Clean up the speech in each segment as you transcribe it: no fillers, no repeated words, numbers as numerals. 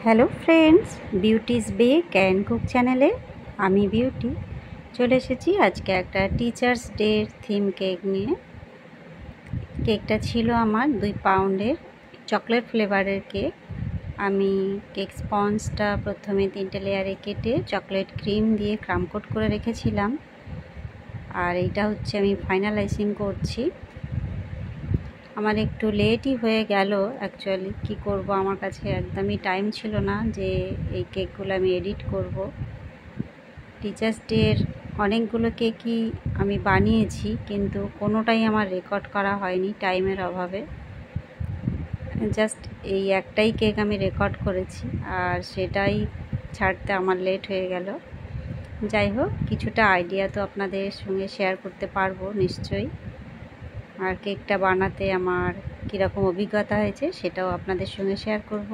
Hello friends, Beauty's bake and cook চ্যানেলে আমি beauty চলে এসেছি আজকে একটা টিচার্স ডে থিম কেক নিয়ে। কেকটা ছিল আমার 2 পাউন্ডের চকলেট ফ্লেভারের কেক। আমি কেক স্পঞ্জটা প্রথমে 3টে লেয়ারে কেটে চকলেট ক্রিম দিয়ে ক্রাম কোট করে রেখেছিলাম, আর এইটা হচ্ছে আমি ফাইনালাইজিং করছি। আমার একটু লেটই হয়ে গেল অ্যাকচুয়ালি। কি করব, আমার কাছে একদমই টাইম ছিল না যে এই কেকগুলো আমি এডিট করব। টিচার্স ডের অনেকগুলো কেকই আমি বানিয়েছি, কিন্তু কোনোটাই আমার রেকর্ড করা হয়নি টাইমের অভাবে। জাস্ট এই একটাই কেক আমি রেকর্ড করেছি, আর সেটাই ছাড়তে আমার লেট হয়ে গেল। যাই হোক, কিছুটা আইডিয়া তো আপনাদের সঙ্গে শেয়ার করতে পারবো নিশ্চয়ই। আর কেকটা বানাতে আমার কীরকম অভিজ্ঞতা হয়েছে সেটাও আপনাদের সঙ্গে শেয়ার করব।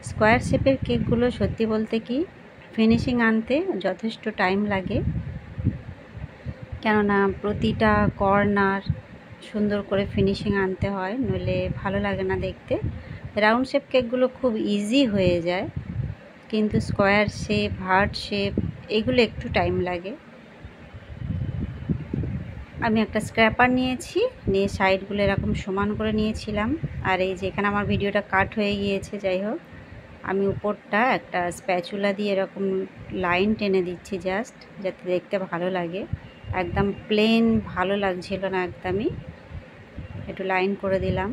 স্কোয়ার শেপের কেকগুলো সত্যি বলতে কি ফিনিশিং আনতে যথেষ্ট টাইম লাগে, কেননা প্রতিটা কর্নার সুন্দর করে ফিনিশিং আনতে হয়, নইলে ভালো লাগে না দেখতে। রাউন্ড শেপ কেকগুলো খুব ইজি হয়ে যায়, কিন্তু স্কোয়ার শেপ, হার্ট শেপ এগুলো একটু টাইম লাগে। আমি একটা স্ক্র্যাপার নিয়েছি, নিয়ে সাইডগুলো এরকম সমান করে নিয়েছিলাম। আর এই যে এখানে আমার ভিডিওটা কাট হয়ে গিয়েছে, যাই হোক আমি উপরটা একটা স্প্যাচুলা দিয়ে এরকম লাইন টেনে দিচ্ছি, জাস্ট যাতে দেখতে ভালো লাগে। একদম প্লেন ভালো লাগছিল না একদমই, একটু লাইন করে দিলাম।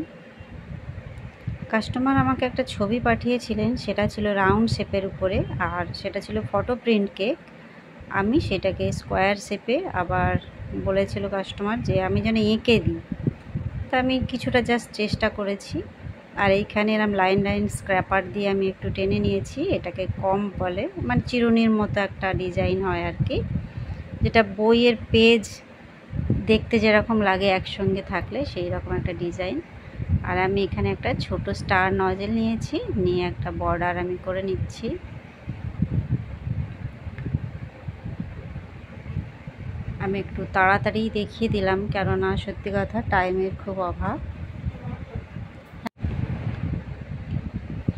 কাস্টমার আমাকে একটা ছবি পাঠিয়েছিলেন, সেটা ছিল রাউন্ড শেপের উপরে, আর সেটা ছিল ফটো প্রিন্ট কেক। আমি সেটাকে স্কোয়ার শেপে আবার বলেছিল কাস্টমার যে আমি যেন এঁকে দিই, তা আমি কিছুটা জাস্ট চেষ্টা করেছি। আর এইখানে এরম লাইন লাইন স্ক্র্যাপার দিয়ে আমি একটু টেনে নিয়েছি। এটাকে কম বলে, মানে চিরুনির মতো একটা ডিজাইন হয় আর কি, যেটা বইয়ের পেজ দেখতে যেরকম লাগে একসঙ্গে থাকলে সেই রকম একটা ডিজাইন। আর আমি এখানে একটা ছোট স্টার নজেল নিয়েছি, নিয়ে একটা বর্ডার আমি করে নিচ্ছি। আমি একটু তাড়াতাড়ি দেখিয়ে দিলাম, কেননা সত্যি কথা টাইমের খুব অভাব।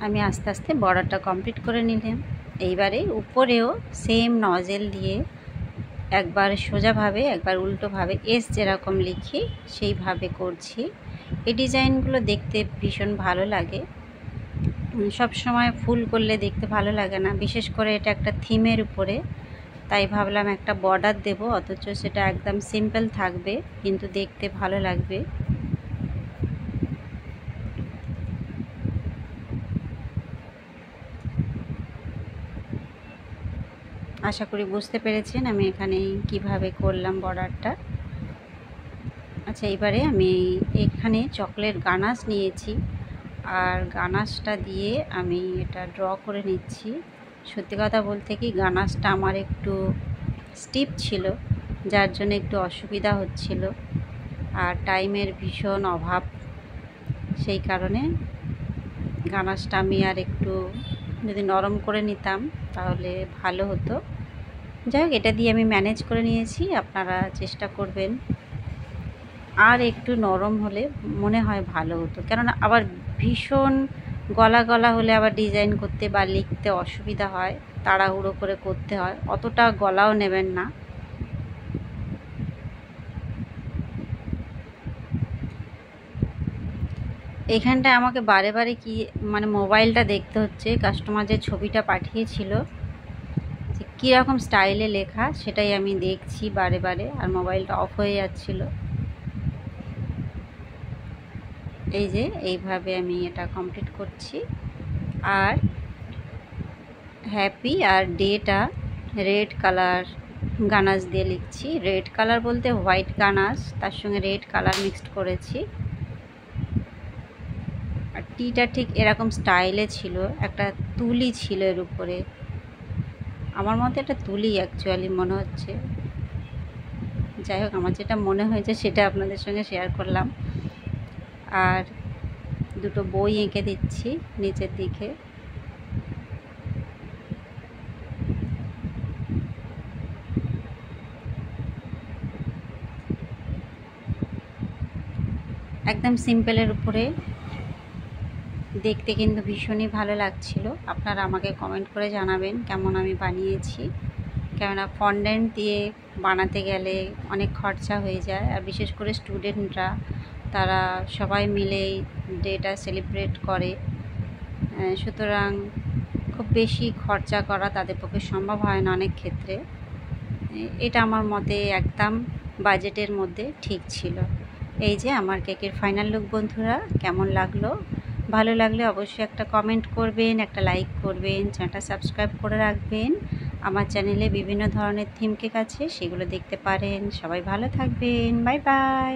আমি আস্তে আস্তে বর্ডারটা কমপ্লিট করে নিলাম। এইবারে উপরেও সেম নজেল দিয়ে একবার সোজাভাবে একবার উল্টোভাবে এস যেরকম লিখি সেইভাবে করছি। এই ডিজাইনগুলো দেখতে ভীষণ ভালো লাগে। সব সময় ফুল করলে দেখতে ভালো লাগে না, বিশেষ করে এটা একটা থিমের উপরে, তাই ভাবলাম একটা বর্ডার দেব, অথচ সেটা একদম সিম্পল থাকবে কিন্তু দেখতে ভালো লাগবে। আশা করি বুঝতে পেরেছেন আমি এখানে কিভাবে করলাম বর্ডারটা। আচ্ছা, এবারে আমি এখানে চকলেট গানাশ নিয়েছি, আর গানাশটা দিয়ে আমি এটা ড্র করে নিচ্ছি। সত্যি কথা বলতে কি গানাশটা আমার একটু স্টিপ ছিল, যার জন্য একটু অসুবিধা হচ্ছিল, আর টাইমের ভীষণ অভাব, সেই কারণে গানাশটা আমি আর একটু যদি নরম করে নিতাম তাহলে ভালো হতো। যাই হোক, এটা দিয়ে আমি ম্যানেজ করে নিয়েছি। আপনারা চেষ্টা করবেন আর একটু নরম হলে মনে হয় ভালো হতো, কেননা আবার ভীষণ গলা গলা হলে আবার ডিজাইন করতে বা লিখতে অসুবিধা হয়, তাড়াহুড়ো করে করতে হয়, অতটা গলাও নেবেন না। এইখানটায় আমাকে বারে বারে কি মানে মোবাইলটা দেখতে হচ্ছে, কাস্টমার যে ছবিটা পাঠিয়েছিল যে কীরকম স্টাইলে লেখা সেটাই আমি দেখছি বারে বারে, আর মোবাইলটা অফ হয়ে যাচ্ছিল। এই যে এইভাবে আমি এটা কমপ্লিট করছি। আর হ্যাপি আর ডেটা রেড কালার গানাশ দিয়ে লিখছি। রেড কালার বলতে হোয়াইট গানাশ, তার সঙ্গে রেড কালার মিক্সড করেছি। আর টিটা ঠিক এরকম স্টাইলে ছিল, একটা তুলি ছিল এর উপরে, আমার মতে এটা তুলি অ্যাকচুয়ালি মনে হচ্ছে। যাই হোক, আমার যেটা মনে হয়েছে সেটা আপনাদের সঙ্গে শেয়ার করলাম। আর দুটো বই এঁকে দিচ্ছি নিচের দিকে। একদম সিম্পলের উপরে দেখতে কিন্তু ভীষণই ভালো লাগছিল। আপনারা আমাকে কমেন্ট করে জানাবেন কেমন আমি বানিয়েছি। কেননা ফন্ডেন্ট দিয়ে বানাতে গেলে অনেক খরচা হয়ে যায়, আর বিশেষ করে স্টুডেন্টরা তারা সবাই মিলেই ডেটা সেলিব্রেট করে, সুতরাং খুব বেশি খরচা করা তাদের পক্ষে সম্ভব হয় না অনেক ক্ষেত্রে। এটা আমার মতে একদম বাজেটের মধ্যে ঠিক ছিল। এই যে আমার কেকের ফাইনাল লুক বন্ধুরা, কেমন লাগলো? ভালো লাগলে অবশ্যই একটা কমেন্ট করবেন, একটা লাইক করবেন, চ্যানেলটা সাবস্ক্রাইব করে রাখবেন। আমার চ্যানেলে বিভিন্ন ধরনের থিম কেক আছে, সেগুলো দেখতে পারেন। সবাই ভালো থাকবেন, বাই বাই।